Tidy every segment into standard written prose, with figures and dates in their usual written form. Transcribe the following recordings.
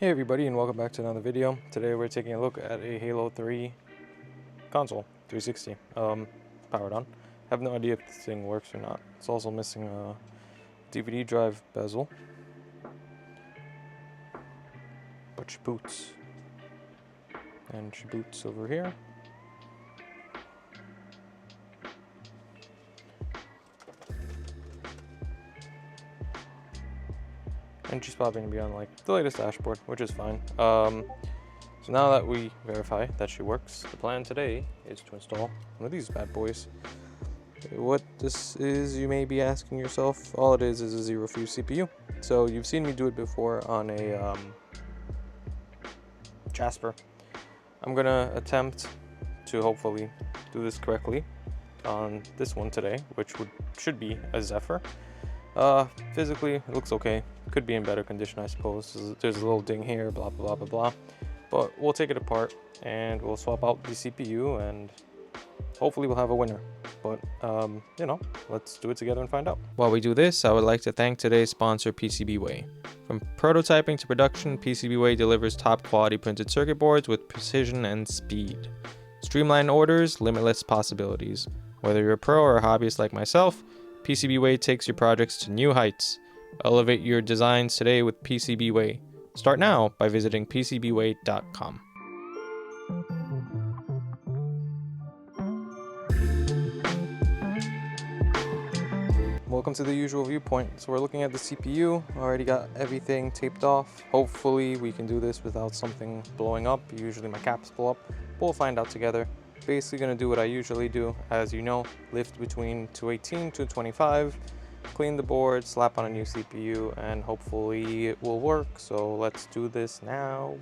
Hey everybody, and welcome back to another video. Today we're taking a look at a Halo 3 console, 360, powered on. I have no idea if this thing works or not. It's also missing a DVD drive bezel. But she boots. And she boots over here. And she's probably going to be on like the latest dashboard, which is fine. So now that we verify that she works, the plan today is to install one of these bad boys. What this is, you may be asking yourself. All it is a zero fuse CPU. So you've seen me do it before on a Jasper. I'm gonna attempt to hopefully do this correctly on this one today, which should be a Zephyr. Physically, it looks okay. Could be in better condition, I suppose. There's a little ding here, blah, blah, blah, blah, blah. But we'll take it apart and we'll swap out the CPU and hopefully we'll have a winner. But, you know, let's do it together and find out. While we do this, I would like to thank today's sponsor, PCBWay. From prototyping to production, PCBWay delivers top quality printed circuit boards with precision and speed. Streamlined orders, limitless possibilities. Whether you're a pro or a hobbyist like myself, PCBWay takes your projects to new heights. Elevate your designs today with PCBWay. Start now by visiting PCBWay.com. Welcome to the usual viewpoint. So we're looking at the CPU. Already got everything taped off. Hopefully we can do this without something blowing up. Usually my caps blow up. We'll find out together. Basically gonna do what I usually do. As you know, lift between 218 to 225. Clean the board, slap on a new CPU, and hopefully it will work. So let's do this now.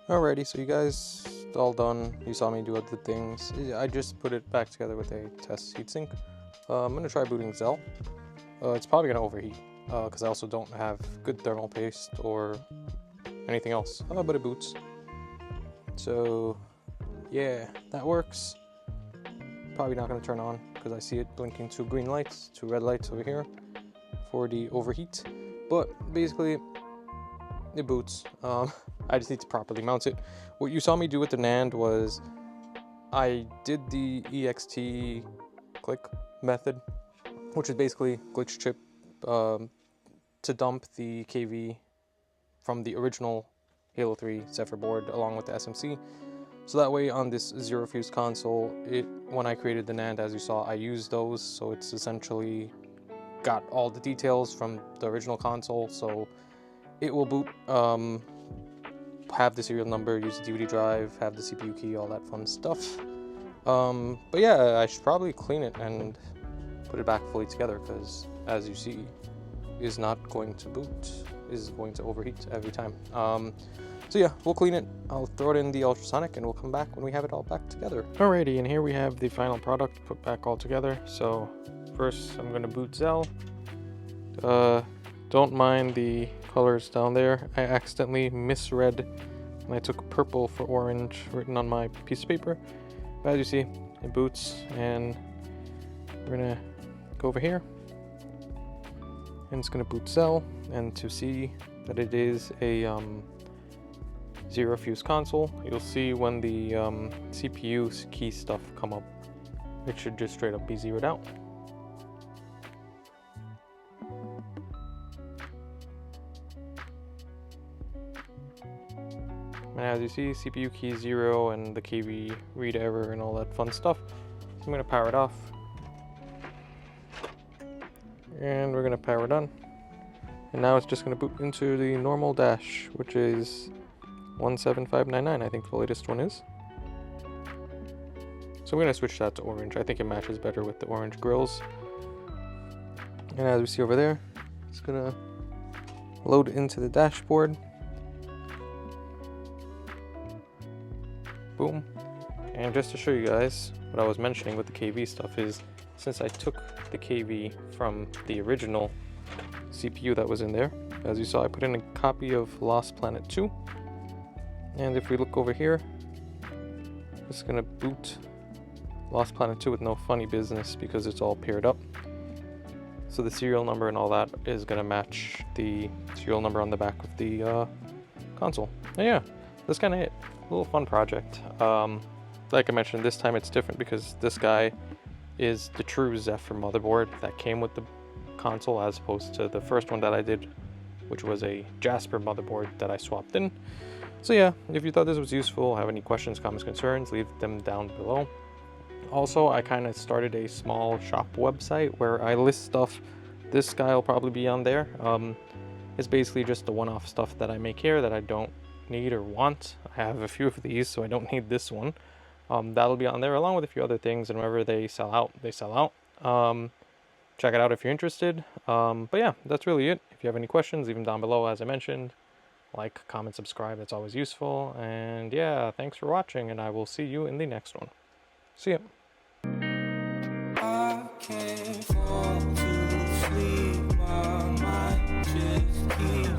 Alrighty, so you guys all done. You saw me do other things. I just put it back together with a test heatsink. I'm gonna try booting Zell. It's probably gonna overheat because I also don't have good thermal paste or anything else. But it boots. So yeah, that works. Probably not gonna turn on because I see it blinking 2 green lights, 2 red lights over here for the overheat. But basically, it boots. I just need to properly mount it. What you saw me do with the NAND was I did the EXT click method, which is basically glitch chip to dump the KV from the original Halo 3 Zephyr board along with the SMC. So that way on this zero fuse console, when I created the NAND, as you saw, I used those, so it's essentially got all the details from the original console, so it will boot, have the serial number, use the DVD drive, have the CPU key, all that fun stuff. But yeah, I should probably clean it and put it back fully together because, as you see, is not going to boot, is going to overheat every time. So yeah, we'll clean it. I'll throw it in the ultrasonic and we'll come back when we have it all back together. Alrighty, and here we have the final product put back all together. So first I'm gonna boot Zell. Don't mind the colors down there. I accidentally misread and I took purple for orange written on my piece of paper. But as you see, it boots, and we're gonna go over here and it's gonna boot Zell, and to see that it is a zero fuse console, you'll see when the CPU key stuff come up, it should just straight up be zeroed out. And as you see, CPU key 0 and the KV read error and all that fun stuff. So I'm gonna power it off. And we're gonna power it on. And now it's just gonna boot into the normal dash, which is 17599, I think the latest one is. So we're gonna switch that to orange. I think it matches better with the orange grills. And as we see over there, it's gonna load into the dashboard. Boom. And just to show you guys what I was mentioning with the KV stuff is, since I took the KV from the original CPU that was in there, as you saw, I put in a copy of Lost Planet 2. And if we look over here, it's gonna boot Lost Planet 2 with no funny business because it's all paired up. So the serial number and all that is gonna match the serial number on the back of the console. And yeah, that's kind of it. A little fun project. Like I mentioned, this time it's different because this guy is the true Zephyr motherboard that came with the console, as opposed to the first one that I did, which was a Jasper motherboard that I swapped in. So yeah, if you thought this was useful, have any questions, comments, concerns, leave them down below. Also, I kind of started a small shop website where I list stuff. This guy will probably be on there. It's basically just the one-off stuff that I make here that I don't need or want. I have a few of these, so I don't need this one. That'll be on there along with a few other things, and whenever they sell out, they sell out. Check it out if you're interested. But yeah, that's really it. If you have any questions, leave them down below, as I mentioned. Like, comment, subscribe, that's always useful. And yeah, thanks for watching, and I will see you in the next one. See ya. I can't fall to sleep, my mind just keeps